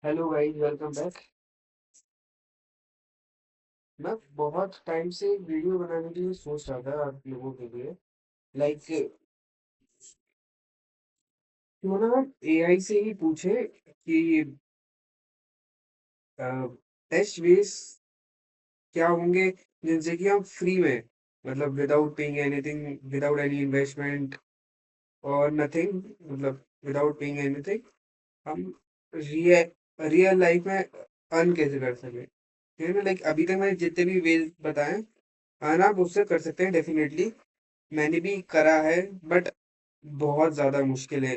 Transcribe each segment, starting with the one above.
Hello guys, welcome back. मैं बहुत time से वीडियो बनाने के लिए सोच रहा था आप लोगों के लिए। लाइक क्यों ना हम एआई से ही पूछे कि बेस्ट वेज क्या होंगे जिनसे कि हम फ्री में, मतलब without paying anything, without any investment और नथिंग, मतलब विदाउट पेइंग एनीथिंग, हम रियल रियल लाइफ में अर्न कैसे कर सके। ठीक है ना? लाइक अभी तक मैंने जितने भी वेज बताए, अर्न आप उससे कर सकते हैं डेफिनेटली। मैंने भी करा है, बट बहुत ज़्यादा मुश्किल है।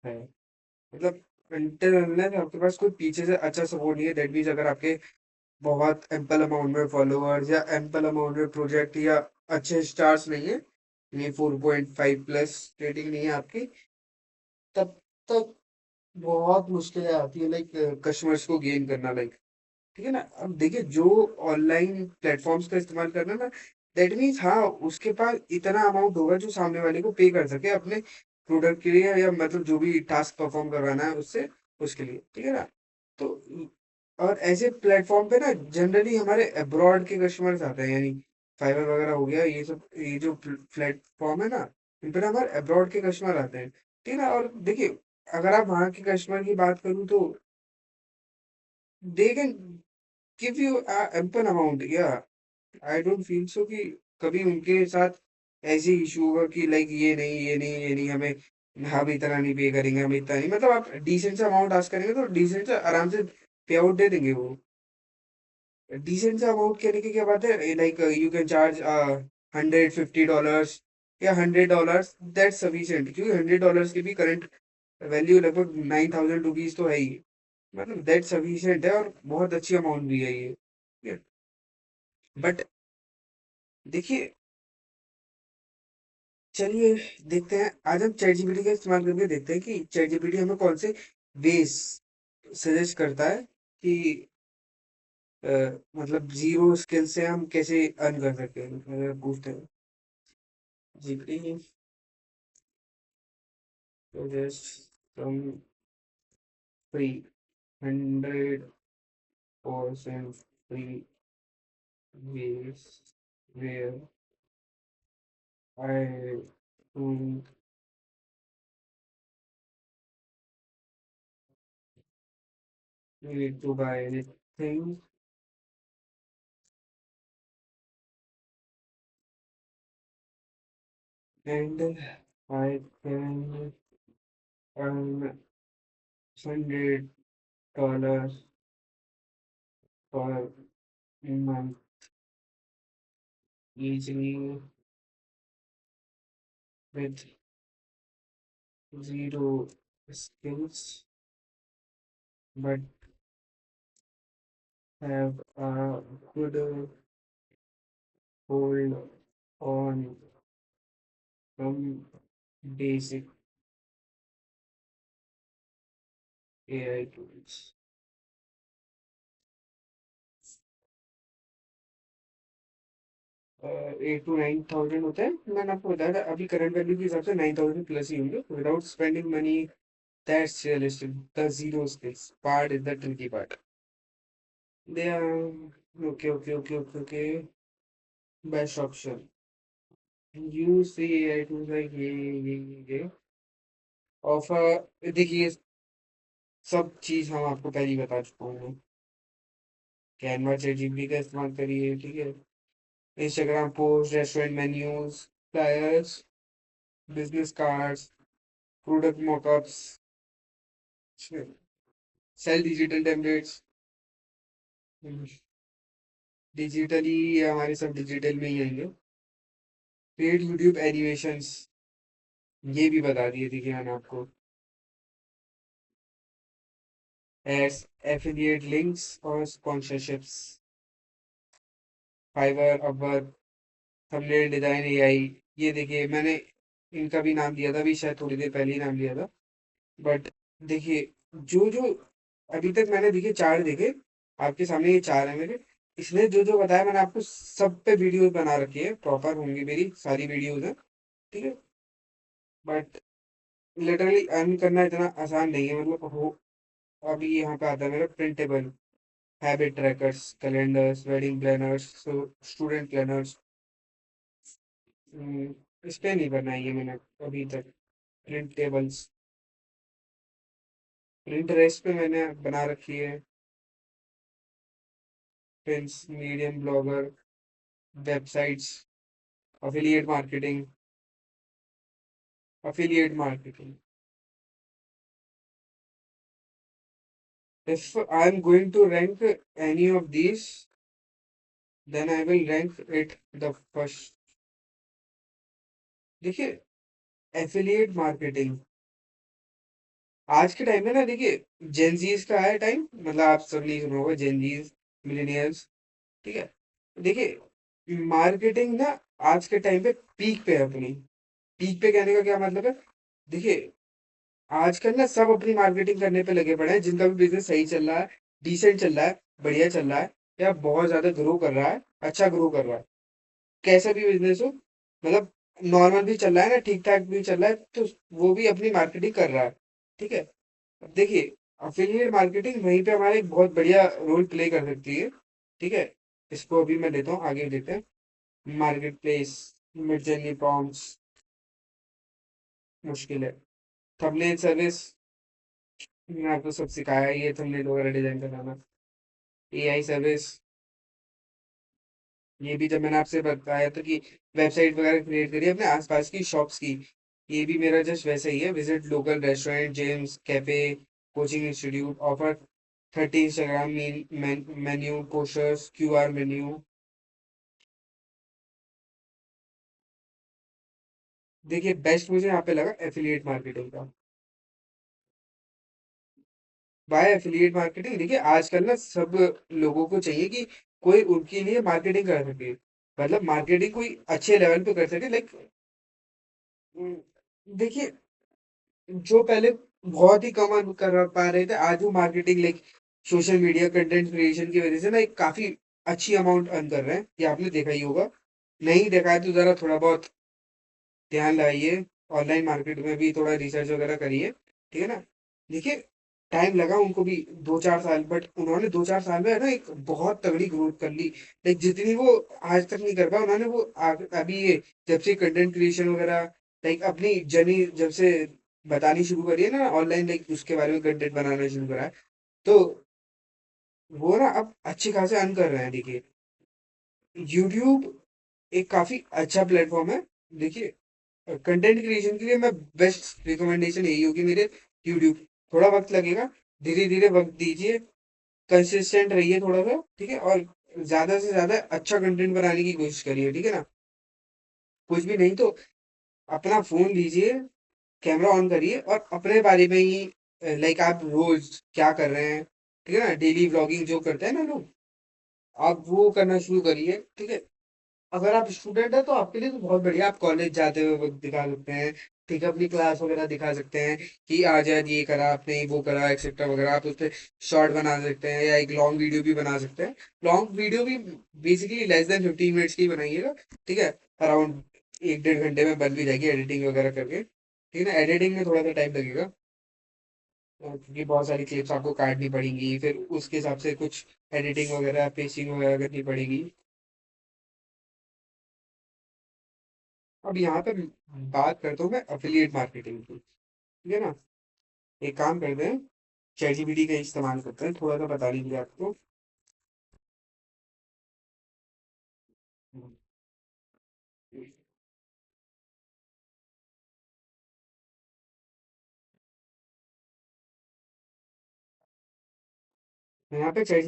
मतलब अनटिल अनलेस आपके पास कोई पीछे से अच्छा सपोर्ट नहीं है, दैट मीन्स अगर आपके बहुत एम्पल अमाउंट में फॉलोअर्स या एम्पल अमाउंट में प्रोजेक्ट या अच्छे स्टार्स नहीं है, ये 4.5 प्लस रेटिंग नहीं है आपकी, तब तक बहुत मुश्किलें आती है लाइक कस्टमर्स को गेन करना। लाइक ठीक है ना? अब देखिए, जो ऑनलाइन प्लेटफॉर्म्स का इस्तेमाल करना ना, दैट मीन्स हाँ, उसके पास इतना अमाउंट होगा जो सामने वाले को पे कर सके अपने प्रोडक्ट के लिए, या मतलब जो भी टास्क परफॉर्म करवाना है उससे, उसके लिए। ठीक है ना? तो और ऐसे प्लेटफॉर्म पे ना जनरली हमारे अब्रॉड के कस्टमर्स आते हैं, यानी फाइवर वगैरह हो गया, ये सब, ये जो प्लेटफॉर्म है ना, इन पर हमारे अब्रॉड के कस्टमर आते हैं। ठीक है ना? और देखिए, अगर आप वहाँ के कस्टमर की बात करूँ तो they can give you ample amount. या आई डोंट फील सो कि कभी उनके साथ ऐसे इशू होगा कि लाइक ये नहीं हमें, हम इतना नहीं पे करेंगे, हम इतना नहीं, मतलब आप डिसेंट सा अमाउंट आस्क करेंगे तो डिसेंट से आराम से पे आउट दे देंगे वो। डिसेंट सा अमाउंट कहने की क्या बात है, लाइक यू कैन चार्ज $150 या $100, दैट सफिशिएंट, क्योंकि $100 की भी करंट वैल्यू लगभग ₹9,000 तो है ही। मतलब दैट सफिशिएंट है और बहुत अच्छी अमाउंट भी है ये। बट देखिए, चलिए देखते हैं, आज हम चैट जीपीटी का इस्तेमाल करके देखते हैं कि चैट जीपीटी हमें कौन से वेज सजेस्ट करता है कि अ, मतलब जीरो स्किल से हम कैसे अर्न कर सकते हैं। अगर पूछते हैं GPT suggest some free 100% free ways where I don't need to buy anything and I can earn $100 per month easily with zero skills, but have a good hold on some basic AI tools। 8 to 9 thousand होता है, मैंने आपको बताया था, अभी current value के हिसाब से 9,000 प्लस ही होंगे without spending money. That's realistic. The zero skills part is the tricky part. They okay okay okay okay okay. Best option use the AI tools like ये ऑफर। देखिए, सब चीज हम आपको पहले ही बता चुका हूँ। कैनवा चैट जीपीटी का इस्तेमाल करिए। ठीक है? Instagram post, restaurant menus, flyers, business cards, product mockups, sell digital templates. Digitally हमारे सब डिजिटल में ही आएंगे। पेड यूट्यूब एनिमेशंस, ये भी बता दिए देखिए मैंने आपको। एड्स, एफिलिएट लिंक्स और sponsorships, Fiverr, Upwork, thumbnail design AI. ये देखिए, मैंने इनका भी नाम लिया था अभी, शायद थोड़ी देर पहले ही नाम लिया था। बट देखिए, जो जो अभी तक मैंने देखिए चार देखे, आपके सामने ये चार है मेरे। इसने जो जो बताया मैंने आपको, सब पे वीडियोस बना रखी है, प्रॉपर होंगी मेरी सारी वीडियोस हैं। ठीक है? बट लिटरली अर्न करना इतना आसान नहीं है, मतलब हो अभी यहाँ पे आता है मेरा printable habit trackers, calendars, wedding planners, student planners. इस पे नहीं बनाई है मैंने अभी तक। प्रिंटेबल्स, प्रिंटरेस्ट पे मैंने बना रखी है। Prints, medium blogger, websites, affiliate marketing, affiliate marketing. If I'm going to rank any of these, then I will rank it the first. देखिए, एफिलिएट मार्केटिंग आज के टाइम में ना, देखिए जेनजीज का है टाइम, मतलब आप सब नहीं सुना होगा, जेनजीज, मिलेनियल्स। ठीक है, देखिए मार्केटिंग ना आज के टाइम पे पीक पे है अपनी। पीक पे कहने का क्या मतलब है? देखिए आजकल ना सब अपनी मार्केटिंग करने पे लगे पड़े हैं, जिनका भी बिजनेस सही चल रहा है, डिसेंट चल रहा है, बढ़िया चल रहा है, या बहुत ज्यादा ग्रो कर रहा है, अच्छा ग्रो कर रहा है, कैसा भी बिजनेस हो, मतलब नॉर्मल भी चल रहा है ना, ठीक ठाक भी चल रहा है, तो वो भी अपनी मार्केटिंग कर रहा है। ठीक है, अब देखिए अफिलिएट मार्केटिंग वहीं पे हमारा एक बहुत बढ़िया रोल प्ले कर सकती है। ठीक है, इसको अभी मैं लेता हूँ, आगे देते हैं। Market place, mid journey prompts, मुश्किल है। थंबनेल सर्विस, मैंने आपको सब सिखाया ही है, थंबनेल वगैरह डिजाइन करना। एआई सर्विस, ये भी जब मैंने आपसे बताया था कि वेबसाइट वगैरह क्रिएट करिए अपने आसपास की शॉप्स की, ये भी मेरा जस्ट वैसा ही है। Visit local restaurant, gyms, cafe, coaching institute, offer 30 Instagram menu, posters, QR menu. देखिए बेस्ट मुझे यहाँ पे लगा एफिलिएट मार्केटिंग का। बाय एफिलिएट मार्केटिंग, देखिए आजकल ना सब लोगों को चाहिए कि कोई उनके लिए मार्केटिंग कर सके, मतलब मार्केटिंग कोई अच्छे लेवल पे कर सके, लाइक देखिए जो पहले बहुत ही कम अर्न कर पा रहे थे, आज वो marketing like social media content creation की वजह से ना एक काफी अच्छी अमाउंट अर्न कर रहे हैं, ये आपने देखा ही होगा। नहीं देखा है तो जरा थोड़ा बहुत ध्यान लगाइए, ऑनलाइन मार्केट में भी थोड़ा रिसर्च वगैरह करिए। ठीक है ना, देखिए टाइम लगा उनको भी 2-4 साल, बट उन्होंने 2-4 साल में है ना एक बहुत तगड़ी ग्रोथ कर ली। लाइक जितनी वो आज तक नहीं कर पाया, उन्होंने वो अभी ये जब से कंटेंट क्रिएशन वगैरह लाइक अपनी जर्नी जब से बतानी शुरू करी है ना ऑनलाइन, लाइक उसके बारे में कंटेंट बनाना शुरू करा है, तो वो ना अब अच्छे खासे अर्न कर रहे हैं। देखिए यूट्यूब एक काफी अच्छा प्लेटफॉर्म है। देखिए कंटेंट क्रिएशन के लिए मैं बेस्ट रिकमेंडेशन यही होगी मेरे, यूट्यूब। थोड़ा वक्त लगेगा, धीरे धीरे वक्त दीजिए, कंसिस्टेंट रहिए थोड़ा सा, ठीक है, और ज्यादा से ज्यादा अच्छा कंटेंट बनाने की कोशिश करिए। ठीक है ना, कुछ भी नहीं तो अपना फोन लीजिए, कैमरा ऑन करिए और अपने बारे में ही लाइक आप रोज क्या कर रहे हैं, ठीक है ना, डेली व्लॉगिंग जो करते हैं ना लोग, आप वो करना शुरू करिए। ठीक है, अगर आप स्टूडेंट है तो आपके लिए तो बहुत बढ़िया, आप कॉलेज जाते हुए वक्त दिखा सकते हैं, ठीक है, अपनी क्लास वगैरह दिखा सकते हैं कि आज आज ये करा आपने, वो करा एक्सेट्रा वगैरह, आप उस पर शॉर्ट बना सकते हैं या एक लॉन्ग वीडियो भी बना सकते हैं। लॉन्ग वीडियो भी बेसिकली लेस देन 15 मिनट्स की बनाइएगा। ठीक है, अराउंड 1-1.5 घंटे में बन भी जाएगी एडिटिंग वगैरह करके। ठीक है ना, एडिटिंग में थोड़ा सा टाइम लगेगा, क्योंकि बहुत सारी क्लिप्स आपको काटनी पड़ेंगी, फिर उसके हिसाब से कुछ एडिटिंग वगैरह पेस्टिंग वगैरह करनी पड़ेगी। अब यहाँ पे बात करता हूँ मैं अफिलिएट मार्केटिंग की। ठीक है ना, एक काम करते हैं, चैट जीपीटी का इस्तेमाल करते हैं थोड़ा सा बता दीजिए आपको। मैं यहाँ पे चैट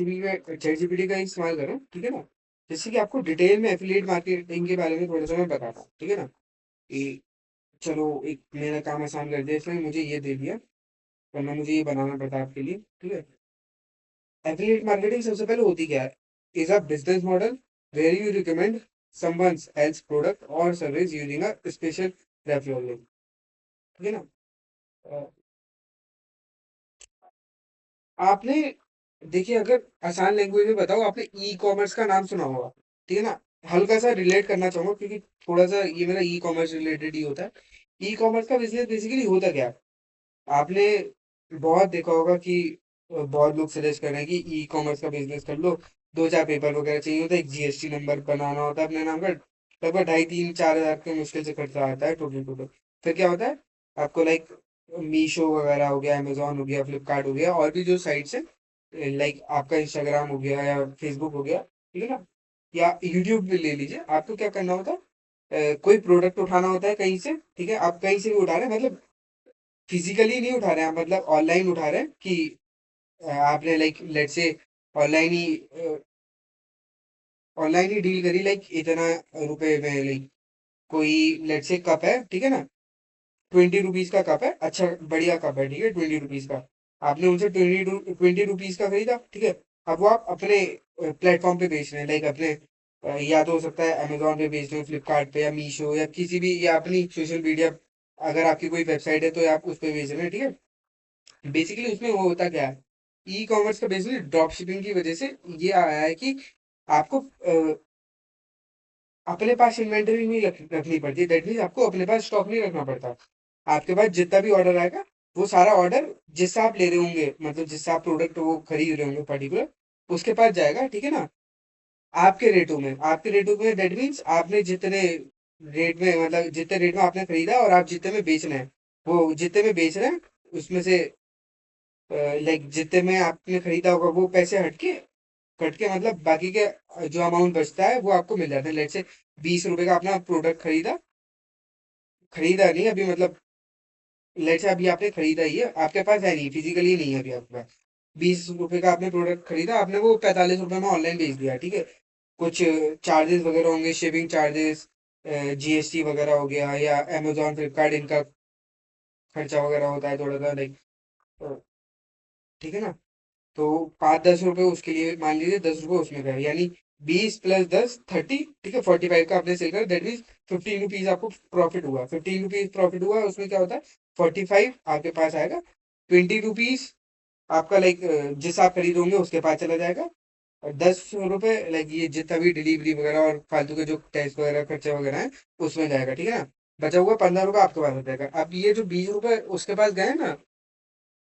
जीपीटी का इस्तेमाल करें, ठीक है ना, जिससे कि आपको डिटेल में एफिलिएट मार्केटिंग के बारे में थोड़ा सा मैं बताता हूँ। ठीक है ना, कि चलो एक मेरा काम आसान कर दिया इसने, मुझे ये दे दिया, वरना मुझे ये बनाना पड़ता आपके लिए। ठीक है, एफिलिएट मार्केटिंग सबसे पहले होती क्या है? Is a business model where you recommend someone else product or service using a special referral link। ठीक है ना, अ, आपने देखिए अगर आसान लैंग्वेज में बताओ, आपने ई कॉमर्स का नाम सुना होगा। ठीक है ना, हल्का सा रिलेट करना चाहूंगा क्योंकि थोड़ा सा ये मेरा ई कॉमर्स रिलेटेड ही होता है। ई कॉमर्स का बिजनेस बेसिकली होता क्या है? आपने बहुत देखा होगा कि बहुत लोग सजेस्ट कर रहे हैं कि ई कॉमर्स का बिजनेस कर लो। दो चार पेपर वगैरह चाहिए होता है, एक जीएसटी नंबर बनाना होता है अपने नाम का, लगभग 2,500-3,000-4,000 के मुश्किल से खर्चा आता है टोटल टोटल। फिर क्या होता है, आपको लाइक मीशो वगैरह हो गया, अमेजोन हो गया, फ्लिपकार्ट हो गया, और भी जो साइट्स है लाइक आपका इंस्टाग्राम हो गया या फेसबुक हो गया, ठीक है ना, या यूट्यूब भी ले लीजिए। आपको क्या करना होता है, कोई प्रोडक्ट उठाना होता है कहीं से, ठीक है, आप कहीं से भी उठा रहे हैं, मतलब फिजिकली नहीं उठा रहे हैं, मतलब ऑनलाइन उठा रहे हैं कि आपने लाइक लेट से ऑनलाइन ही ऑनलाइन ही डील करी, लाइक इतना रुपए में, लाइक कोई लेट से कप है, ठीक है ना, 20 रुपीज का कप है, अच्छा बढ़िया कप है, ठीक है, 20 रुपीज का। आपने उनसे 20 रुपीज का खरीदा, ठीक है। अब वो आप अपने प्लेटफॉर्म पे बेच रहे हैं, लाइक अपने या तो हो सकता है अमेजोन पे बेच रहे हो, फ्लिपकार्ट पे या मीशो या किसी भी, या अपनी सोशल मीडिया, अगर आपकी कोई वेबसाइट है तो आप उस पे बेच रहे हैं, ठीक है। बेसिकली उसमें वो होता क्या है, ई कॉमर्स का बेसिकली ड्रॉप शिपिंग की वजह से ये आया है कि आपको अपने पास इन्वेंटरी नहीं रखनी पड़ती, दैट मीन्स आपको अपने पास स्टॉक नहीं रखना पड़ता। आपके पास जितना भी ऑर्डर आएगा, वो सारा ऑर्डर जिससे आप ले रहे होंगे, मतलब जिससे आप प्रोडक्ट वो खरीद रहे होंगे पर्टिकुलर, उसके पास जाएगा, ठीक है ना। आपके रेटों में दैट मीन्स आपने जितने रेट में, मतलब जितने रेट में आपने खरीदा और आप जितने में बेच रहे हैं, वो जितने में बेच रहे हैं उसमें से लाइक जितने में आपने खरीदा होगा वो पैसे हटके कट के, मतलब बाकी के जो अमाउंट बचता है वो आपको मिल जाता है। लेट से 20 रुपए का अपना प्रोडक्ट खरीदा, खरीदा नहीं अभी, मतलब लेट से अभी आपने खरीदा ही है, आपके पास है नहीं, फिजिकली नहीं है अभी आपके पास। 20 रुपए का आपने प्रोडक्ट खरीदा, आपने वो 45 रुपए में ऑनलाइन बेच दिया, ठीक है। कुछ चार्जेस वगैरह होंगे, शिपिंग चार्जेस, जीएसटी वगैरह हो गया, या अमेजोन फ्लिपकार्ट इनका खर्चा वगैरह होता है थोड़ा सा, लाइक, ठीक है ना। तो 5-10 रुपए उसके लिए मान लीजिए, 10 रुपए उसमें गए, यानी 20 + 10 30, ठीक है, 45 का आपने सेल कर, दैट मीन 15 रुपीज आपको प्रॉफिट हुआ। 15 रुपीज प्रॉफिट हुआ, उसमें क्या होता है, 45 आपके पास आएगा, 20 रुपीज आपका लाइक जिस आप खरीदोगे उसके पास चला जाएगा, और 10 रुपए लाइक ये जितना भी डिलीवरी वगैरह और फालतू के जो टैक्स वगैरह खर्चे वगैरह है उसमें जाएगा, ठीक है ना। बचा हुआ 15 रुपए आपके पास आ जाएगा। अब ये जो 20 रुपए उसके पास गए ना,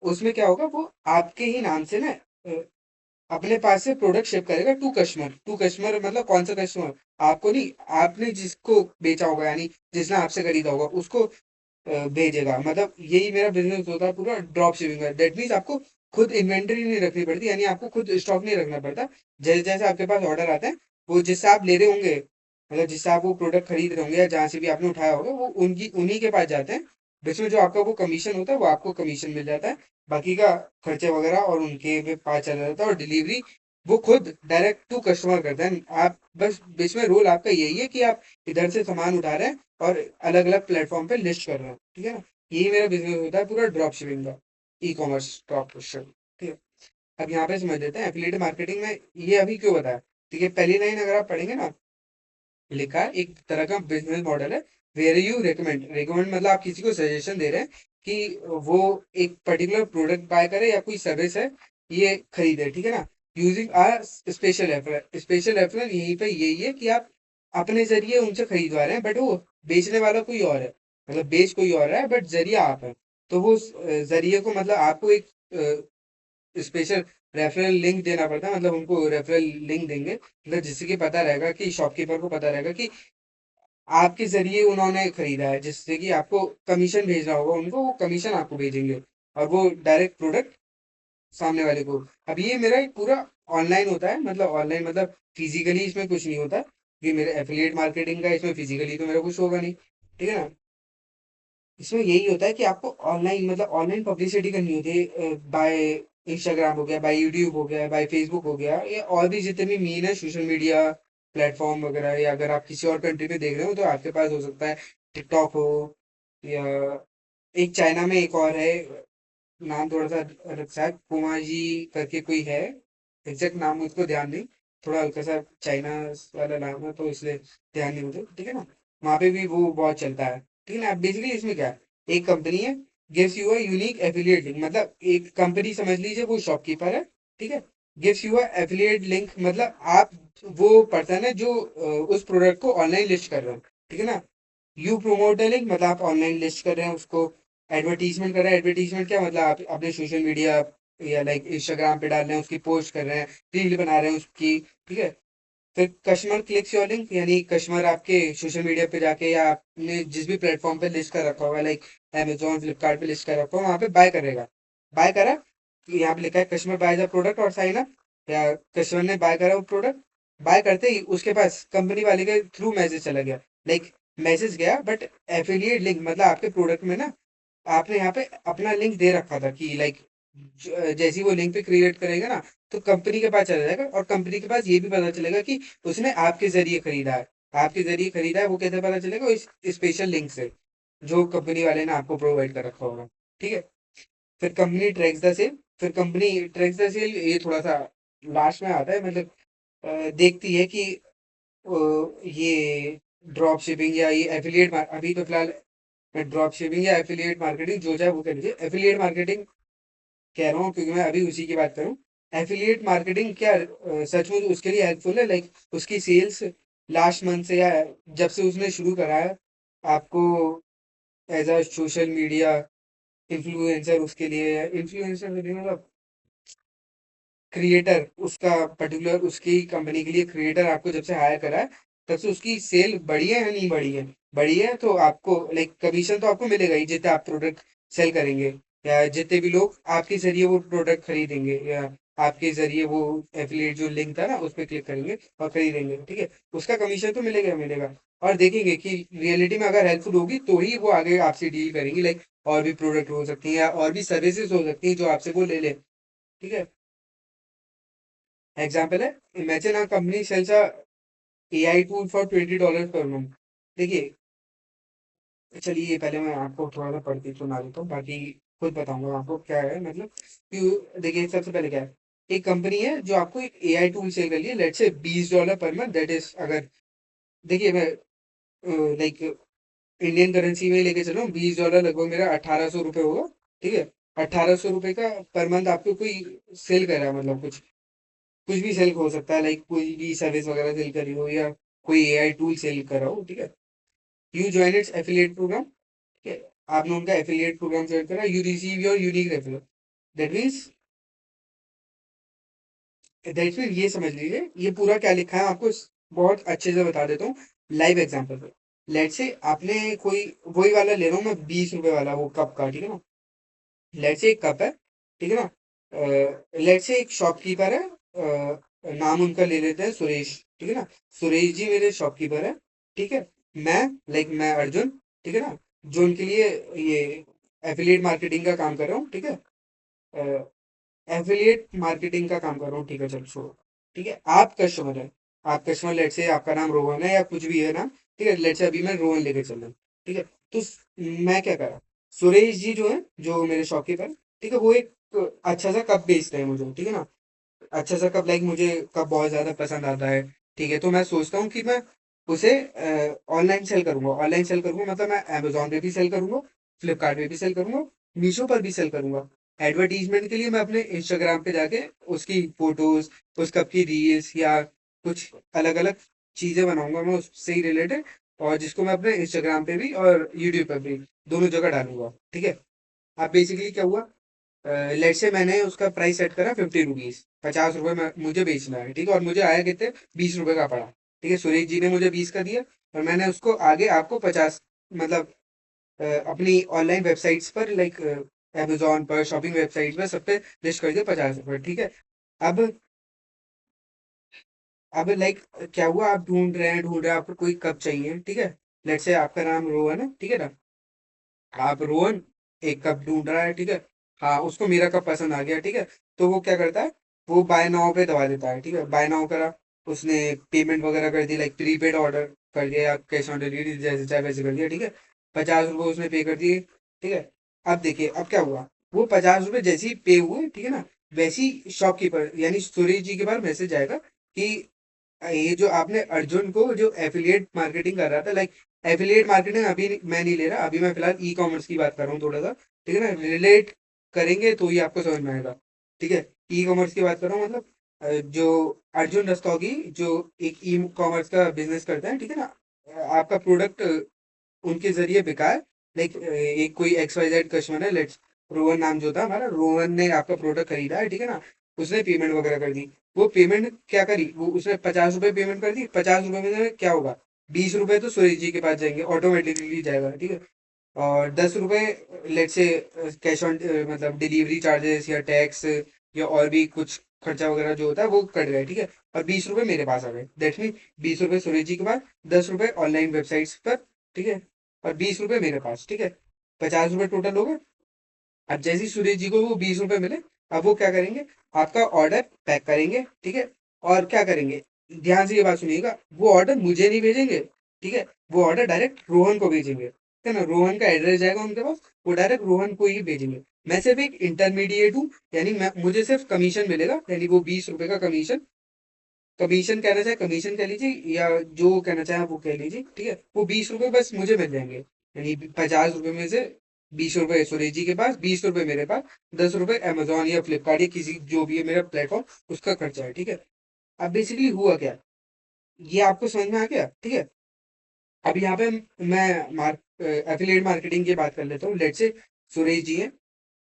उसमें क्या होगा, वो आपके ही नाम से ना अपने पास से प्रोडक्ट शिप करेगा टू कस्टमर मतलब कौन सा कस्टमर, आपको नहीं, आपने जिसको बेचा होगा, यानी जिसने आपसे खरीदा होगा उसको भेजेगा। मतलब यही मेरा बिजनेस होता है पूरा, ड्रॉप शिपिंग का। दैट मीन्स आपको खुद इन्वेंटरी नहीं रखनी पड़ती, यानी आपको खुद स्टॉक नहीं रखना पड़ता। जैसे जैसे आपके पास ऑर्डर आते हैं, वो जिससे आप ले रहे होंगे, मतलब जिससे आप वो प्रोडक्ट खरीद रहे होंगे या जहाँ से भी आपने उठाया होगा, वो उनकी उन्हीं के पास जाते हैं। जिसमें जो आपका वो कमीशन होता है वो आपको कमीशन मिल जाता है, बाकी का खर्चे वगैरह और उनके भी पास चला जाता है, और डिलीवरी वो खुद डायरेक्ट टू कस्टमर करते हैं। आप बस बीच में रोल आपका यही है कि आप इधर से सामान उठा रहे हैं और अलग अलग प्लेटफॉर्म पे लिस्ट कर रहे हैं, ठीक है ना। यही मेरा बिजनेस होता है पूरा, ड्रॉप शिपिंग का, ई कॉमर्स ड्रॉप शिपिंग, ठीक है। अब यहाँ पे समझ लेते हैं एफिलिएट मार्केटिंग में ये अभी क्यों बताया, ठीक है। पहली लाइन अगर आप पढ़ेंगे ना, लिखा है एक तरह का बिजनेस मॉडल है, वेयर यू रेकमेंड मतलब आप किसी को सजेशन दे रहे हैं कि वो एक पर्टिकुलर प्रोडक्ट बाय करे या कोई सर्विस है ये खरीदे, ठीक है ना। यूजिंग आ स्पेशल रेफरल यहीं पे यही है कि आप अपने जरिए उनसे खरीदवा रहे हैं, बट वो बेचने वाला कोई और है, मतलब बेच कोई और रहा है बट जरिया आप है। तो वो जरिए को मतलब आपको एक स्पेशल रेफरल लिंक देना पड़ता है, मतलब उनको रेफरल लिंक देंगे, मतलब जिससे कि पता रहेगा कि शॉपकीपर को पता रहेगा कि आपके जरिए उन्होंने खरीदा है, जिससे कि आपको कमीशन भेजना होगा उनको, वो कमीशन आपको भेजेंगे, और वो डायरेक्ट प्रोडक्ट सामने वाले को। अब ये मेरा एक पूरा ऑनलाइन होता है, मतलब ऑनलाइन मतलब फिजिकली इसमें कुछ नहीं होता, कि मेरे एफिलिएट मार्केटिंग का इसमें फिजिकली तो मेरा कुछ होगा नहीं, ठीक है ना। इसमें यही होता है कि आपको ऑनलाइन मतलब ऑनलाइन पब्लिसिटी करनी होती है, बाय इंस्टाग्राम हो गया, बाय यूट्यूब हो गया, बाय फेसबुक हो गया, या और भी जितने भी मेन है सोशल मीडिया प्लेटफॉर्म वगैरह, या अगर आप किसी और कंट्री में देख रहे हो तो आपके पास हो सकता है टिकटॉक हो, या एक चाइना में एक और है, नाम थोड़ा सा अलग सा है, कुमाजी करके कोई है, एग्जैक्ट नाम मुझको ध्यान नहीं, थोड़ा हल्का सा चाइना वाला नाम है तो इसलिए ध्यान नहीं मुझे, ठीक है ना। वहाँ पे भी वो बहुत चलता है, ठीक है ना। बेसिकली इसमें क्या है, एक कंपनी है, gives you a unique affiliate link, मतलब एक कंपनी समझ लीजिए वो शॉपकीपर है, ठीक है। Gives you a affiliate link मतलब आप वो पर्सन है जो उस प्रोडक्ट को ऑनलाइन लिस्ट कर रहे हैं, ठीक है ना। यू प्रोमोट लिंक मतलब आप ऑनलाइन लिस्ट कर रहे हैं उसको, एडवर्टीजमेंट कर रहे हैं, एडवर्टीजमेंट क्या मतलब आप अपने सोशल मीडिया या लाइक इंस्टाग्राम पे डाल रहे हैं, उसकी पोस्ट कर रहे हैं, रील बना रहे हैं उसकी, ठीक है। फिर कस्टमर क्लिक्स योर लिंक, यानी कस्टमर आपके सोशल मीडिया पे जाके या आपने जिस भी प्लेटफॉर्म पे लिस्ट कर रखा होगा, लाइक अमेजोन फ्लिपकार्ट पे लिस्ट कर रखा होगा, वहाँ पे बाय करेगा। बाय करा, यहाँ पे लिखा है कस्टमर बाय द प्रोडक्ट और साइन अप, या कस्टमर ने बाय करा वो प्रोडक्ट। बाय करते ही उसके पास कंपनी वाले के थ्रू मैसेज चला गया, लाइक मैसेज गया बट एफिलिएट लिंक, मतलब आपके प्रोडक्ट में ना आपने यहाँ पे अपना लिंक दे रखा था कि लाइक जैसी वो लिंक पे क्रिएट करेगा ना, तो कंपनी के पास चला जाएगा, और कंपनी के पास ये भी पता चलेगा कि उसने आपके जरिए खरीदा है। आपके जरिए खरीदा है, वो कैसे पता चलेगा? इस स्पेशल लिंक से जो कंपनी वाले ने आपको प्रोवाइड कर रखा होगा, ठीक है। फिर कंपनी ट्रैक्स द सेल, फिर कंपनी ट्रैक्स द सेल, ये थोड़ा सा लास्ट में आता है, मतलब देखती है कि ये ड्रॉप शिपिंग या ये एफिलिएट, अभी तो फिलहाल मैं ड्रॉप शिपिंग या एफिलिएट मार्केटिंग जो चाहे वो कर लीजिए, एफिलिएट मार्केटिंग कह रहा हूँ क्योंकि मैं अभी उसी की बात करूँ। एफिलिएट मार्केटिंग क्या सचमुच उसके लिए हेल्पफुल है, लाइक उसकी सेल्स लास्ट मंथ से या जब से उसने शुरू करा है, आपको as a social media influencer, उसके लिए इन्फ्लुएंसर मतलब क्रिएटर, उसका पर्टिकुलर उसकी कंपनी के लिए क्रिएटर आपको जब से हायर करा है, तब से उसकी सेल बढ़ी है या नहीं बढ़ी है? बढ़ी है तो आपको लाइक कमीशन तो आपको मिलेगा ही, जितने आप प्रोडक्ट सेल करेंगे, या जितने भी लोग आपके जरिए वो प्रोडक्ट खरीदेंगे, या आपके जरिए वो एफिलिएट जो लिंक था ना उस पर क्लिक करेंगे और खरीदेंगे, ठीक है। उसका कमीशन तो मिलेगा मिलेगा। और देखेंगे कि रियलिटी में अगर हेल्पफुल होगी तो ही वो आगे आपसे डील करेंगी, लाइक और भी प्रोडक्ट हो सकती है या और भी सर्विसेज हो सकती है जो आपसे वो ले ले, ठीक है। एग्जाम्पल है, imagine a company sells a AI tool for $20 per month. देखिए, चलिए पहले मैं आपको थोड़ा सा पढ़ के सुना देता हूँ, बाकी खुद बताऊंगा आपको क्या है, मतलब कि देखिए सबसे पहले क्या है। एक कंपनी है जो आपको एक एआई टूल सेल कर रही है, let's say $20 per month, that is, अगर देखिए मैं लाइक इंडियन करेंसी में लेके चलो, $20 लगभग मेरा 1800 रुपये होगा, ठीक है। 1800 रुपये का पर मंथ आपको कोई सेल कर रहा है, मतलब कुछ भी सेल हो सकता है, लाइक कोई भी सर्विस वगैरह सेल करी हो या कोई एआई टूल सेल कर रहा हो, ठीक है। You join its affiliate program, ठीक है। आपने उनका एफिलिएट प्रोग्राम ज्वाइन करा, you receive your unique referral. That means, ये समझ लीजिए, ये पूरा क्या लिखा है आपको बहुत अच्छे से बता देता हूँ लाइव एग्जांपल पे। लेट से आपने कोई वही वाला ले रहा हूँ मैं, $20 वाला वो कप का, ठीक है ना। लेट से एक कप है, ठीक है ना। लेट से एक शॉपकीपर है, नाम उनका ले लेते हैं सुरेश, ठीक है ना। सुरेश जी मेरे शॉपकीपर है, ठीक है। मैं अर्जुन, ठीक है ना, जो उनके लिए ये एफिलिएट मार्केटिंग का काम कर रहा हूँ, ठीक है। एफिलिएट मार्केटिंग का काम कर रहा हूँ, ठीक है, चलो छोड़ो। ठीक है, आप कस्टमर है, आप कस्टमर, लेट से आपका नाम रोहन है या कुछ भी है नाम, ठीक है। लेट से अभी मैं रोहन लेके चल रहा हूँ, ठीक है। तो मैं क्या करा, सुरेश जी जो है, जो मेरे शॉपकीपर, ठीक है, वो एक अच्छा सा कप बेचते हैं मुझे, ठीक है ना। अच्छा सा कप, लाइक मुझे कप बहुत ज्यादा पसंद आता है, ठीक है। तो मैं सोचता हूँ कि मैं उसे ऑनलाइन सेल करूंगा, ऑनलाइन सेल करूंगा मतलब मैं अमेजोन पे भी सेल करूंगा, फ्लिपकार्ट पे भी सेल करूंगा, मीशो पर भी सेल करूंगा। एडवर्टीजमेंट के लिए मैं अपने इंस्टाग्राम पे जाके उसकी फोटोज, उस कप की रील्स या कुछ अलग अलग चीजें बनाऊंगा मैं उससे ही रिलेटेड, और जिसको मैं अपने इंस्टाग्राम पे भी और यूट्यूब पर भी दोनों जगह डालूंगा, ठीक है। अब बेसिकली क्या हुआ, लेट से मैंने उसका प्राइस सेट करा 50 रुपीज, ₹50 में मुझे बेचना है, ठीक है। और मुझे आया कितने, ₹20 का पड़ा, ठीक है। सुरेश जी ने मुझे 20 का दिया, और मैंने उसको आगे आपको 50, मतलब अपनी ऑनलाइन वेबसाइट्स पर, लाइक अमेजोन पर, शॉपिंग वेबसाइट पर, सब पे लिस्ट कर दिया ₹50, ठीक है। अब लाइक क्या हुआ, आप ढूंढ रहे हैं, आपको कोई कप चाहिए, ठीक है। लेट से आपका नाम रोहन है, ठीक है ना। आप रोहन एक कप ढूंढ रहा है, ठीक है। हाँ, उसको मेरा कप पसंद आ गया, ठीक है। तो वो क्या करता है, वो बाय नाउ पे दबा देता है, ठीक है। बाय नाउ करा, उसने पेमेंट वगैरह कर दी, लाइक प्रीपेड ऑर्डर कर दिया या कैश ऑन डिलीवरी जैसे चाहे वैसे कर दिया, ठीक है। ₹50 उसने पे कर दिए, ठीक है। अब देखिए अब क्या हुआ, वो ₹50 जैसे ही पे हुए, ठीक है ना, वैसे ही शॉपकीपर यानी सुरेश जी के पास मैसेज आएगा कि ये जो आपने अर्जुन को जो एफिलिएट मार्केटिंग कर रहा था, लाइक एफिलिएट मार्केटिंग अभी मैं नहीं ले रहा, अभी मैं फिलहाल ई कॉमर्स की बात कर रहा हूँ थोड़ा सा, ठीक है ना। रिलेट करेंगे तो ही आपको समझ में आएगा, ठीक है। ई कॉमर्स की बात कर रहा हूँ, मतलब जो अर्जुन रस्तोगी जो एक ई कॉमर्स का बिजनेस करता है, ठीक है ना। आपका प्रोडक्ट उनके जरिए बिका है, लाइक एक कोई XYZ कस्टमर है, लेट्स रोहन नाम जो था हमारा, रोहन ने आपका प्रोडक्ट खरीदा है, ठीक है ना। उसने पेमेंट वगैरह कर दी। वो पेमेंट क्या करी, वो उसने 50 रुपए पेमेंट कर दी। 50 रुपए में से क्या होगा, 20 रुपए तो सुरेश जी के पास जाएंगे, ऑटोमेटिकली जाएगा, ठीक है। और 10 रुपए लेट से कैश ऑन मतलब डिलीवरी चार्जेस या टैक्स या और भी कुछ खर्चा वगैरह जो होता है वो कट गए, ठीक है। और 20 रुपए मेरे पास आ गए, दैट मीन 20 रुपए सुरेश जी के पास, 10 रुपए ऑनलाइन वेबसाइट्स पर, ठीक है। और 20 रुपए मेरे पास, ठीक है। 50 रुपए टोटल हो गए। अब जैसे ही सुरेश जी को वो 20 रुपए मिले, अब वो क्या करेंगे, आपका ऑर्डर पैक करेंगे, ठीक है। और क्या करेंगे, ध्यान से ये बात सुनिएगा, वो ऑर्डर मुझे नहीं भेजेंगे, ठीक है। वो ऑर्डर डायरेक्ट रोहन को भेजेंगे, ठीक है ना। रोहन का एड्रेस जाएगा उनके पास, वो डायरेक्ट रोहन को ही भेजेंगे। मैं सिर्फ एक इंटरमीडिएट हूँ, यानी मैं मुझे सिर्फ कमीशन मिलेगा, यानी वो 20 रुपए का कमीशन, कमीशन कहना चाहे कमीशन कह लीजिए या जो कहना चाहे वो कह लीजिए, ठीक है। वो 20 रुपए बस मुझे मिल जाएंगे, यानी 50 रुपए में से 20 रुपए सुरेश जी के पास, 20 रुपए मेरे पास, 10 रुपए अमेजोन या फ्लिपकार्ट या किसी जो भी है मेरा प्लेटफॉर्म, उसका खर्चा है, ठीक है। अब बेसिकली हुआ क्या, ये आपको समझ में आ गया, ठीक है। अब यहाँ पे मैं एफिलिएट मार्केटिंग की बात कर लेता हूँ। लेट से सुरेश जी हैं,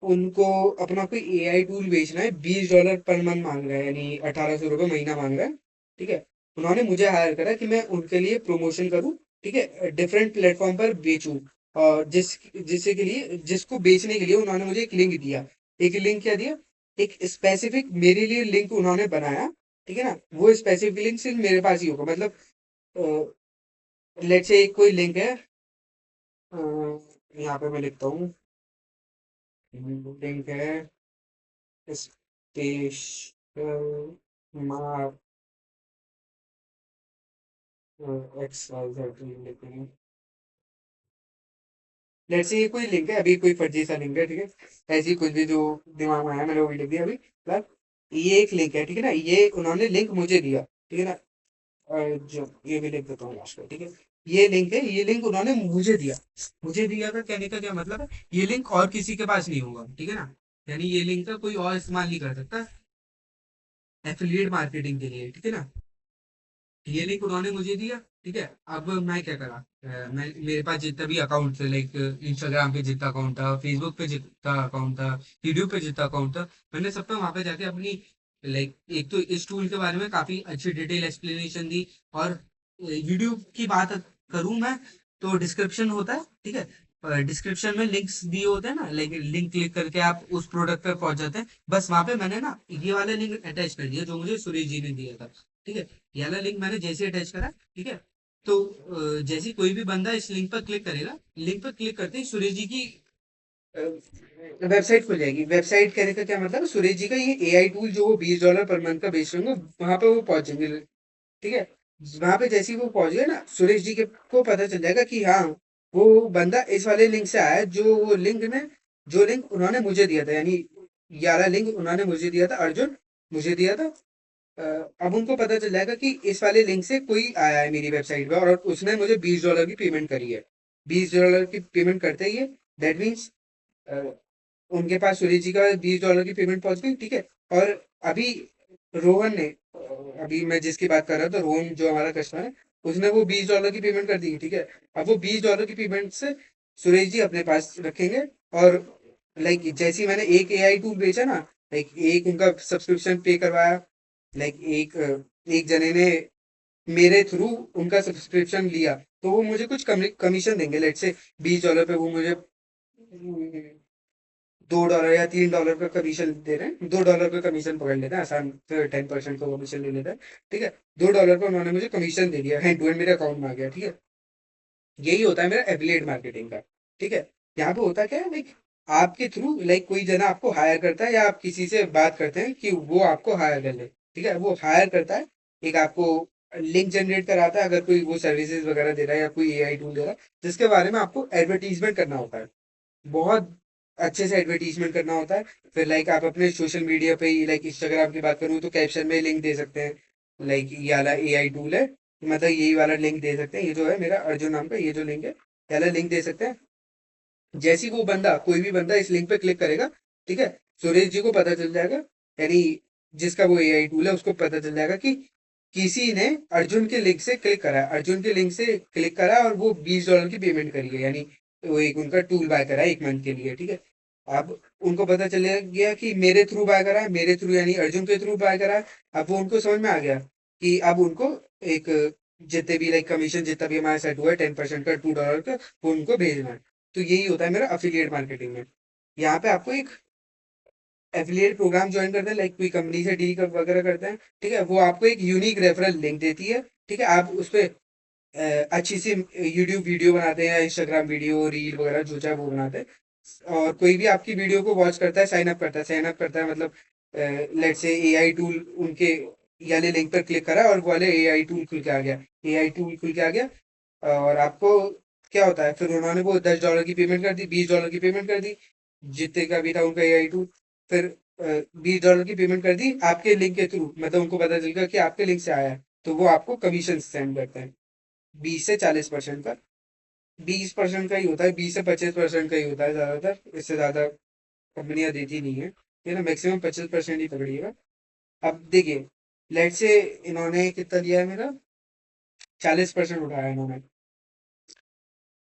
उनको अपना कोई एआई टूल बेचना है, $20 पर मंथ मांग रहा है, यानी 1800 रुपये महीना मांग रहा है, ठीक है। उन्होंने मुझे हायर करा कि मैं उनके लिए प्रमोशन करूं, ठीक है, डिफरेंट प्लेटफॉर्म पर बेचूं। और जिससे के लिए, जिसको बेचने के लिए उन्होंने मुझे एक लिंक दिया। एक लिंक क्या दिया, एक स्पेसिफिक मेरे लिए लिंक उन्होंने बनाया, ठीक है ना। वो स्पेसिफिक लिंक सिर्फ मेरे पास ही होगा, मतलब लेट से एक कोई लिंक है, अ, यहाँ पे मैं लिखता हूँ, लिंक है special mark X Y Z लिखते हैं। लेट्स से ये कोई लिंक है, अभी कोई फर्जी सा लिंक है, ठीक है। ऐसी कुछ भी जो दिमाग में आया मैंने वो भी लिख दिया अभी, मतलब ये एक लिंक है, ठीक है ना। ये उन्होंने लिंक मुझे दिया, ठीक है ना। जो ये भी लिख देता हूँ लास्ट में, ठीक है। ये लिंक है, ये लिंक उन्होंने मुझे दिया। मुझे दिया का कहने का क्या मतलब है, ये लिंक और किसी के पास नहीं होगा, ठीक है ना। यानी ये लिंक का कोई और इस्तेमाल नहीं कर सकता एफिलिएट मार्केटिंग के लिए, ठीक है ना। ये लिंक उन्होंने मुझे दिया, ठीक है। अब मैं क्या करा, मैं मेरे पास जितना भी अकाउंट थे, लाइक इंस्टाग्राम पे जितना अकाउंट था, फेसबुक पे जितना अकाउंट था, यूट्यूब पे जितना अकाउंट था, मैंने सब पे वहां पे जाके अपनी, लाइक एक तो इस टूल के बारे में काफी अच्छी डिटेल एक्सप्लेनेशन दी। और यूट्यूब की बात करूं मैं, तो डिस्क्रिप्शन होता है, ठीक है। डिस्क्रिप्शन में लिंक्स दिए होते हैं ना, लाइक लिंक क्लिक करके आप उस प्रोडक्ट पे पहुंच जाते हैं। बस वहां पे मैंने ना ये वाला लिंक अटैच कर दिया जो मुझे सुरेश जी ने दिया था, ठीक है। ये वाला लिंक मैंने जैसे अटैच करा, ठीक है। तो जैसे ही कोई भी बंदा इस लिंक पर क्लिक करेगा, लिंक पर क्लिक करते ही सुरेश जी की वेबसाइट खुल जाएगी। वेबसाइट कहने का क्या मतलब है, सुरेश जी का ये एआई टूल जो वो $20 पर मंथ का बेच रहे होंगे, वहां पे वो पहुंचेंगे, ठीक है। वहां पे जैसे ही वो पहुंच गए ना, सुरेश जी के को पता चल जाएगा कि हाँ, वो बंदा इस वाले लिंक से आया है, जो वो लिंक ने, जो लिंक उन्होंने मुझे दिया था, यानी 11 लिंक उन्होंने मुझे दिया था, अर्जुन मुझे दिया था। अ, अब उनको पता चल जाएगा कि इस वाले लिंक से कोई आया है मेरी वेबसाइट पे और उसने मुझे $20 की पेमेंट करी है। $20 की पेमेंट करते ही दैट मीन्स उनके पास सुरेश जी का $20 की पेमेंट पहुंच गई, ठीक है। और अभी रोहन ने, अभी मैं जिसकी बात कर रहा था, रोहन जो हमारा कस्टमर है, उसने वो $20 की पेमेंट कर दी, ठीक है। अब वो $20 की पेमेंट से सुरेश जी अपने पास रखेंगे। और लाइक जैसे ही मैंने एक एआई टूल बेचा ना, लाइक एक उनका सब्सक्रिप्शन पे करवाया, लाइक एक जने ने मेरे थ्रू उनका सब्सक्रिप्शन लिया, तो वो मुझे कुछ कमीशन देंगे। लेट से $20 पे वो मुझे $2 या $3 का कमीशन दे रहे हैं। $2 का कमीशन पकड़ लेते हैं, आसान, फिर 10% का कमीशन ले लेते हैं, ठीक है। $2 का उन्होंने मुझे कमीशन दे दिया, हैंड टू हैंड मेरे अकाउंट में आ गया, ठीक है। यही होता है मेरा एफिलिएट मार्केटिंग का, ठीक है। यहाँ पे होता क्या है, लाइक आपके थ्रू, लाइक कोई जना आपको हायर करता है या आप किसी से बात करते हैं कि वो आपको हायर कर ले, ठीक है। वो हायर करता है, एक आपको लिंक जनरेट कराता है, अगर कोई वो सर्विसेज वगैरह दे रहा है या कोई एआई टूल दे रहा है, जिसके बारे में आपको एडवर्टीजमेंट करना होता है, बहुत अच्छे से एडवर्टीजमेंट करना होता है। फिर लाइक आप अपने सोशल मीडिया पे ही, लाइक इंस्टाग्राम की बात करूँ तो कैप्शन में लिंक दे सकते हैं, लाइक ये वाला एआई टूल है, मतलब यही वाला लिंक दे सकते हैं, ये जो है मेरा अर्जुन नाम का ये जो लिंक है, ये वाला लिंक दे सकते हैं। जैसे ही वो बंदा, कोई भी बंदा इस लिंक पे क्लिक करेगा, ठीक है, सुरेश जी को पता चल जाएगा, यानी जिसका वो एआई टूल है उसको पता चल जाएगा कि किसी ने अर्जुन के लिंक से क्लिक करा है, अर्जुन के लिंक से क्लिक करा और वो $20 की पेमेंट करी है, यानी वो एक उनका टूल बाय करा है एक मंथ के लिए, ठीक है। अब उनको पता चल गया कि मेरे थ्रू बाय करा है, मेरे थ्रू यानी अर्जुन के थ्रू बाय करा है। अब वो उनको समझ में आ गया कि अब उनको एक जितने भी लाइक कमीशन जितना भी हमारा सेट हुआ है 10% का $2 का, वो उनको भेजना है। तो यही होता है मेरा अफिलिएट मार्केटिंग में। यहाँ पे आपको एक एफिलिएट प्रोग्राम ज्वाइन करते हैं, लाइक कोई कंपनी से डील वगैरह करते हैं, ठीक है, वो आपको एक यूनिक रेफरल लिंक देती है, ठीक है, आप उस पे अच्छी सी यूट्यूब वीडियो बनाते हैं या इंस्टाग्राम वीडियो रील वगैरह जो चाहे वो बनाते हैं, और कोई भी आपकी वीडियो को वॉच करता है, साइन अप करता है, मतलब लेट से एआई टूल उनके वाले लिंक पर क्लिक करा और वो वाले एआई टूल खुल के आ गया, एआई टूल खुल के आ गया, और आपको क्या होता है फिर उन्होंने वो $10 की पेमेंट कर दी, $20 की पेमेंट कर दी, जितने का भी था उनका एआई टूल, फिर $20 की पेमेंट कर दी आपके लिंक के थ्रू, मतलब उनको पता चल गया कि आपके लिंक से आया है, तो वो आपको कमीशन सेंड करते हैं 20 से 40% का। 20% का ही होता है, 20 से 25% का ही होता है ज्यादातर, इससे ज्यादा कंपनियां देती नहीं है, ये ना मैक्सिमम 25% ही पकड़िएगा। अब देखिए, लेट से इन्होंने कितना दिया है मेरा, 40% उठाया इन्होंने,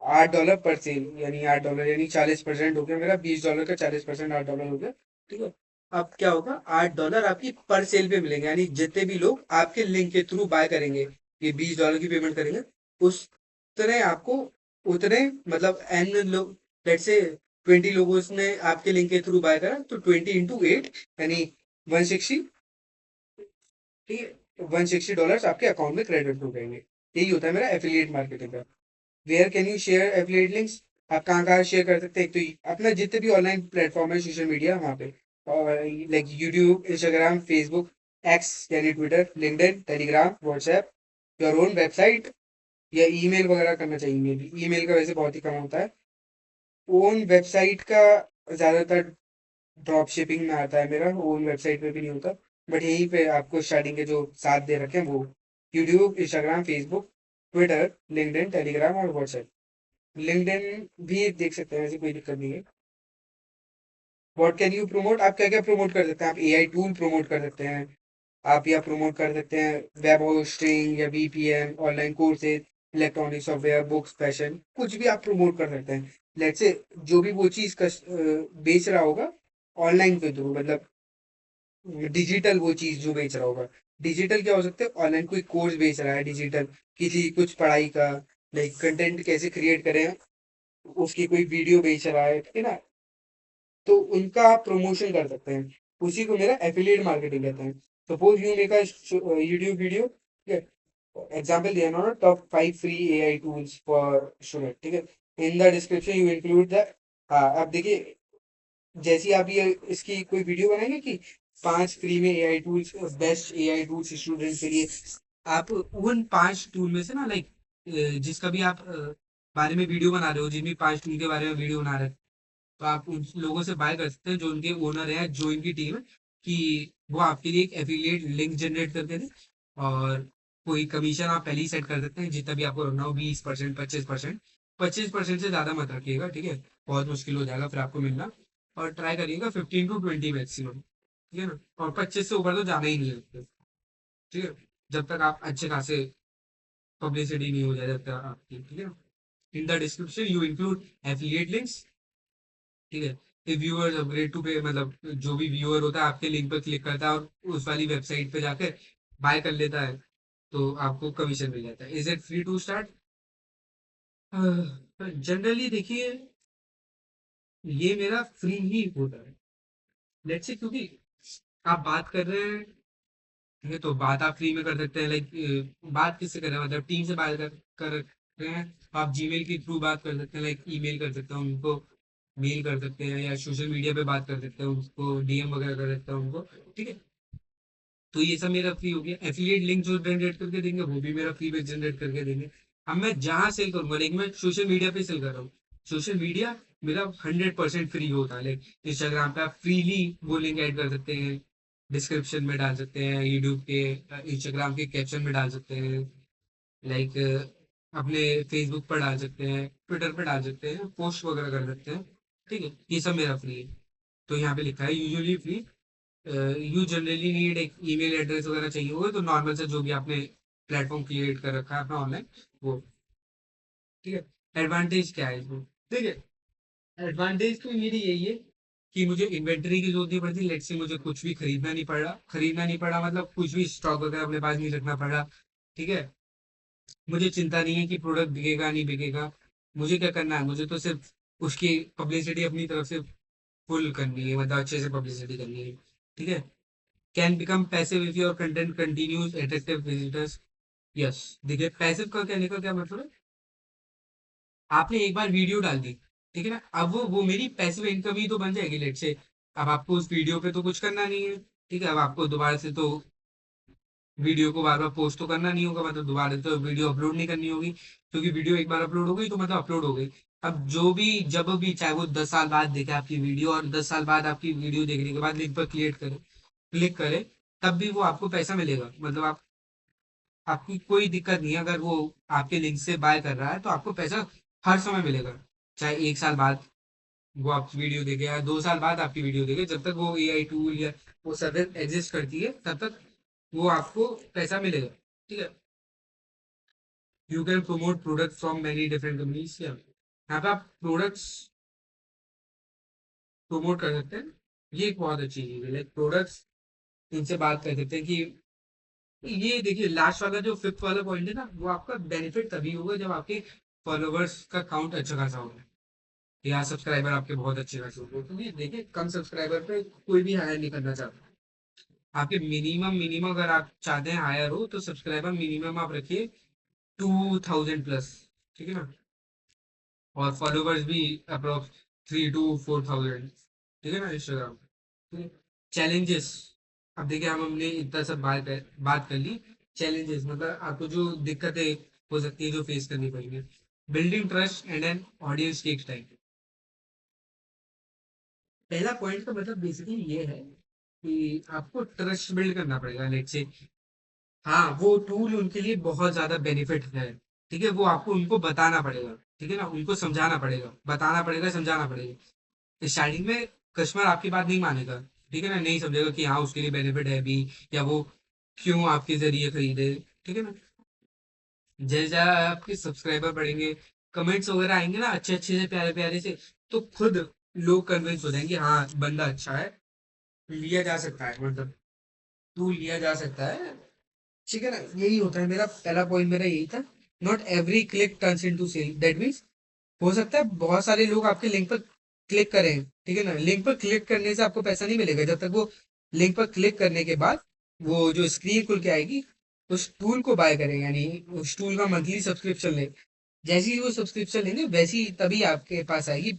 $8 पर सेल, यानी $8 यानी 40% हो गया मेरा, $20 का 40%, $8 हो गया, ठीक है। अब क्या होगा, $8 आपकी पर सेल पे मिलेंगे, यानी जितने भी लोग आपके लिंक के थ्रू बाय करेंगे, ये $20 की पेमेंट करेंगे, उस तरह आपको उतने, मतलब एन लोग, लेट से 20 लोगों ने आपके लिंक के थ्रू बाय करा, तो 20 × 8 यानी 160, ठीक है, $160 आपके अकाउंट में क्रेडिट हो जाएंगे। यही होता है मेरा एफिलिएट मार्केटिंग का। Where can you share affiliate links, आप कहाँ कहाँ शेयर कर सकते हैं, तो अपना जितने भी ऑनलाइन प्लेटफॉर्म है सोशल मीडिया वहाँ पे, और like YouTube, Instagram, Facebook, X यानी Twitter, LinkedIn, Telegram, WhatsApp, your own website, या ईमेल वगैरह करना चाहिए, ईमेल का वैसे बहुत ही कम होता है। ओन वेबसाइट का ज्यादातर ड्रॉप शिपिंग में आता है मेरा, ओन वेबसाइट पे भी नहीं होता, बट यहीं पे आपको स्टार्टिंग के जो सात दे रखे हैं वो YouTube, Instagram, Facebook, Twitter, LinkedIn, Telegram और व्हाट्सएप। लिंक्डइन भी देख सकते हैं, ऐसी कोई दिक्कत नहीं है। व्हाट कैन यू प्रमोट, आप क्या क्या प्रमोट कर सकते हैं, आप एआई टूल प्रमोट कर सकते हैं, आप या प्रमोट कर सकते हैं वेब होस्टिंग या VPN, online courses, electronic software, books, fashion, कुछ भी आप प्रमोट कर सकते हैं। लेट्स से जो भी वो चीज बेच रहा होगा ऑनलाइन के थ्रू, मतलब डिजिटल वो चीज जो बेच रहा होगा, डिजिटल क्या हो सकता है, ऑनलाइन कोई कोर्स बेच रहा है डिजिटल, किसी कुछ पढ़ाई का, लाइक कंटेंट कैसे क्रिएट करें, उसकी कोई वीडियो बेच रहा है, ठीक है ना, तो उनका आप प्रमोशन कर सकते हैं, उसी को मेरा एफिलिएट मार्केटिंग कहते हैं। Suppose you make a YouTube video, ठीक है, एग्जाम्पल दिया ना, top 5 free AI tools for student, ठीक है, in the description you include the, हाँ अब देखिए, जैसी आप ये इसकी कोई वीडियो बनाएंगे कि 5 फ्री में AI tools, best AI tools student के लिए, आप उन 5 टूल में से ना, लाइक जिसका भी आप बारे में वीडियो बना रहे हो, जिन भी 5 टूल के बारे में वीडियो बना रहे हैं, तो आप उन लोगों से बाय कर सकते हैं जो उनके ओनर है, जो इनकी टीम है, कि वो आपके लिए एक एफिलिएट लिंक जनरेट करके दे, और कोई कमीशन आप पहले ही सेट कर सकते हैं, जितना भी आपको रखना हो, 20%, 25%, 25% से ज्यादा मत रखिएगा, ठीक है, बहुत मुश्किल हो जाएगा फिर आपको मिलना, और ट्राई करिएगा 15 to 20 मैक्सिमम, ठीक है ना, और 25 से ऊपर तो जाना ही नहीं है, ठीक है, जब तक आप अच्छे खासे पब्लिसिटी नहीं हो जाए जब तक आपकी, ठीक है। In the description you include affiliate links, ठीक है, if viewers अपग्रेड टू पे, मतलब जो भी व्यूअर होता है आपके लिंक पर क्लिक करता है और उस वाली वेबसाइट पे जाकर बाय कर लेता है, तो आपको कमीशन मिल जाता है। Is it free to start, generally देखिए ये मेरा फ्री ही होता है, लेट्स से, क्योंकि आप बात कर रहे हैं, ठीक है, तो बात आप फ्री में कर सकते हैं, लाइक बात किससे कर रहे हैं, मतलब टीम से बात कर रहे हैं, तो आप जीमेल के थ्रू बात कर सकते हैं, लाइक ईमेल कर सकते हैं उनको, मेल कर सकते हैं, या सोशल मीडिया पे बात कर सकते हैं, उनको डीएम वगैरह कर सकते हैं उनको, ठीक है। तो ये सब मेरा फ्री हो गया, एफिलिएट लिंक जो जनरेट करके देंगे वो भी मेरा फ्री में जनरेट करके देंगे। अब मैं जहाँ सेल करूंगा, लाइक मैं सोशल मीडिया पे सेल कर रहा हूँ, सोशल मीडिया मेरा 100% फ्री होता है, लाइक इंस्टाग्राम पे आप फ्रीली वो लिंक ऐड कर सकते हैं, डिस्क्रिप्शन में डाल सकते हैं, यूट्यूब के इंस्टाग्राम के कैप्शन में डाल सकते हैं, लाइक अपने फेसबुक पर डाल सकते हैं, ट्विटर पर डाल सकते हैं, पोस्ट वगैरह कर सकते हैं, ठीक है, ये सब मेरा फ्री है। तो यहाँ पे लिखा है usually free, you generally need एक ईमेल एड्रेस वगैरह चाहिए होगा, तो नॉर्मल से जो भी आपने प्लेटफॉर्म क्रिएट कर रखा है अपना ऑनलाइन, वो, ठीक है। एडवांटेज क्या है इसमें, ठीक है, एडवांटेज तो मेरी यही है कि मुझे इन्वेंटरी की जरूरत नहीं पड़ती, लेट्स से मुझे कुछ भी खरीदना नहीं पड़ा मतलब कुछ भी स्टॉक वगैरह अपने पास नहीं रखना पड़ा, ठीक है। मुझे चिंता नहीं है कि प्रोडक्ट बिकेगा नहीं बिकेगा, मुझे क्या करना है, मुझे तो सिर्फ उसकी पब्लिसिटी अपनी तरफ से फुल करनी है, मतलब अच्छे से पब्लिसिटी करनी है, ठीक है। Can become passive if your content continues attractive visitors. Yes, देखिए पैसिव का कहने का क्या मतलब है, आपने एक बार वीडियो डाल दी, ठीक है ना, अब वो मेरी पैसिव इनकम ही तो बन जाएगी, लेट से। अब आपको उस वीडियो पे तो कुछ करना नहीं है, ठीक है, अब आपको दोबारा से तो वीडियो को बार बार पोस्ट तो करना नहीं होगा, मतलब दोबारा तो वीडियो अपलोड नहीं करनी होगी, क्योंकि वीडियो एक बार अपलोड हो गई तो मतलब अपलोड हो गई। अब जो भी जब भी चाहे वो 10 साल बाद देखे आपकी वीडियो, और 10 साल बाद आपकी वीडियो देखने के बाद लिंक पर क्लिक करे, तब भी वो आपको पैसा मिलेगा, मतलब आपकी कोई दिक्कत नहीं है, अगर वो आपके लिंक से बाय कर रहा है तो आपको पैसा हर समय मिलेगा, चाहे 1 साल बाद वो आपकी वीडियो देखे या 2 साल बाद आपकी वीडियो देखे, जब तक वो AI टूल या वो सर्विस एग्जिस्ट करती है तब तक वो आपको पैसा मिलेगा, ठीक है। You can promote product from many different companies, यहाँ पे आप प्रोडक्ट्स प्रमोट कर सकते हैं, ये एक बहुत अच्छी चीज है, लाइक प्रोडक्ट्स इनसे बात कर सकते हैं कि ये देखिए लास्ट वाला जो फिफ्थ वाला पॉइंट है ना, वो आपका बेनिफिट तभी होगा जब आपके फॉलोवर्स का काउंट अच्छा खासा होगा, या सब्सक्राइबर आपके बहुत अच्छे खासे होंगे, क्योंकि देखिए कम सब्सक्राइबर पे कोई भी हायर नहीं करना चाहता। आपके मिनिमम मिनिमम अगर आप चाहते हैं हायर हो तो सब्सक्राइबर मिनिमम आप रखिए 2000 प्लस, ठीक है ना, और फॉलोवर्स भी अप्रोक्स 3 to 4,000, ठीक है ना, इंस्टाग्राम। चैलेंजेस, अब देखिए हम हमने इतना सब बात कर ली। चैलेंजेस मतलब आपको जो दिक्कतें हो सकती है जो फेस करनी पड़ेगी, building trust and an audience takes time. पहला पॉइंट का मतलब बेसिकली ये है कि आपको ट्रस्ट बिल्ड करना पड़ेगा, लेट्स से हाँ वो टूल उनके लिए बहुत ज्यादा बेनिफिट है, ठीक है, वो आपको उनको बताना पड़ेगा, ठीक है ना, उनको समझाना पड़ेगा, बताना पड़ेगा, समझाना पड़ेगा। स्टार्टिंग में कस्टमर आपकी बात नहीं मानेगा, ठीक है ना, नहीं समझेगा कि हाँ उसके लिए बेनिफिट है भी, या वो क्यों आपके जरिए खरीदे, ठीक है ना। जैसे जैसे आपके सब्सक्राइबर बढ़ेंगे, कमेंट्स वगैरह आएंगे ना अच्छे अच्छे से प्यारे प्यारे से, तो खुद लोग कन्विंस हो जाएंगे हाँ बंदा अच्छा है, लिया जा सकता है, मतलब तू लिया जा सकता है, ठीक है ना। यही होता है, मेरा पहला पॉइंट मेरा यही था। Not every click turns into sale, that means हो सकता है बहुत सारे लोग आपके लिंक पर क्लिक करें, ठीक है ना, लिंक पर क्लिक करने से आपको पैसा नहीं मिलेगा जब तक वो लिंक पर क्लिक करने के बाद वो जो स्क्रीन खुल के आएगी उस टूल को बाय करें, यानी उस टूल का मंथली सब्सक्रिप्शन ले। जैसे ही वो सब्सक्रिप्शन लेंगे वैसी तभी आपके पास आएगी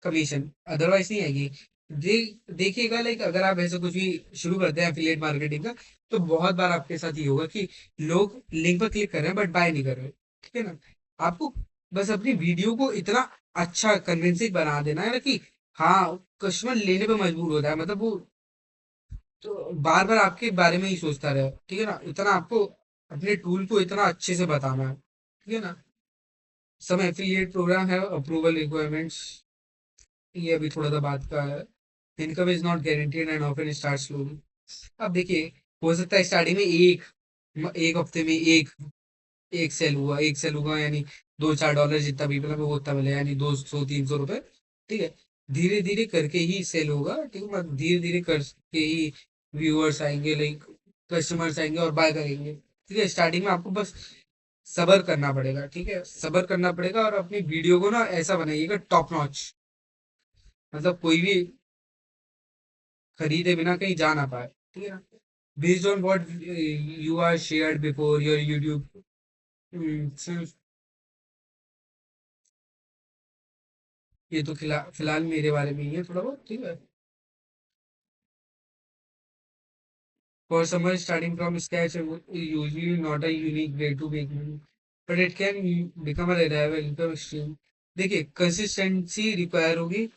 कमीशन, अदरवाइज नहीं आएगी। देखिएगा, लाइक अगर आप ऐसा कुछ भी शुरू करते हैं एफिलिएट मार्केटिंग का, तो बहुत बार आपके साथ ये होगा कि लोग लिंक पर क्लिक कर रहे हैं बट बाय नहीं कर रहे, ठीक है ना। आपको बस अपनी वीडियो को इतना अच्छा कन्विंसिंग बना देना है ना कि हाँ कस्टमर लेने पे मजबूर होता है, मतलब वो तो बार बार आपके बारे में ही सोचता रहे, ठीक है ना, इतना आपको अपने टूल को इतना अच्छे से बताना है, ठीक है ना। सम एफिलिएट प्रोग्राम है अप्रूवल रिक्वायरमेंट्स, ये अभी थोड़ा सा बात का है। Income is not guaranteed and often start slowly. अब देखिए हो सकता है स्टार्टिंग में एक हफ्ते में एक सेल हुआ यानी $2-4 जितना भी मतलब वो उतना मिले, यानी 200-300 रुपए, ठीक है। धीरे धीरे करके ही सेल होगा, ठीक है, मतलब धीरे धीरे करके ही व्यूअर्स आएंगे, लाइक कस्टमर्स आएंगे और बाय करेंगे, ठीक है। स्टार्टिंग में आपको बस सबर करना पड़ेगा, ठीक है, सबर करना पड़ेगा, और अपनी वीडियो को ना ऐसा बनाइएगा टॉप नॉच, मतलब कोई भी खरीदे बिना कहीं जा ना पाए, ठीक है ना। Based on what you are shared before your YouTube, ये तो फिलहाल मेरे बारे में ही है थोड़ा बहुत, ठीक है। For summer starting from scratch usually not a unique way to make money, but it can become a reliable income stream. देखिए कंसिस्टेंसी रिक्वायर होगी,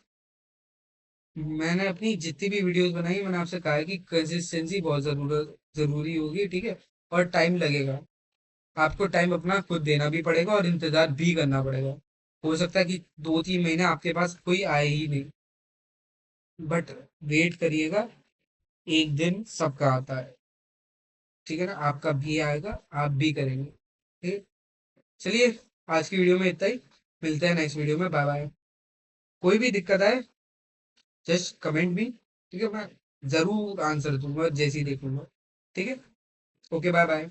मैंने अपनी जितनी भी वीडियोस बनाई मैंने आपसे कहा है कि कंसिस्टेंसी बहुत जरूरी होगी, ठीक है, और टाइम लगेगा, आपको टाइम अपना खुद देना भी पड़ेगा और इंतजार भी करना पड़ेगा। हो सकता है कि 2-3 महीने आपके पास कोई आए ही नहीं, बट वेट करिएगा, एक दिन सबका आता है, ठीक है ना, आपका भी आएगा, आप भी करेंगे, ठीक है। चलिए आज की वीडियो में इतना ही, मिलते हैं नेक्स्ट वीडियो में, बाय बाय। कोई भी दिक्कत आए जस्ट कमेंट भी, ठीक है, मैं जरूर आंसर दूंगा जैसे ही देखूंगा। ठीक है, ओके, बाय बाय।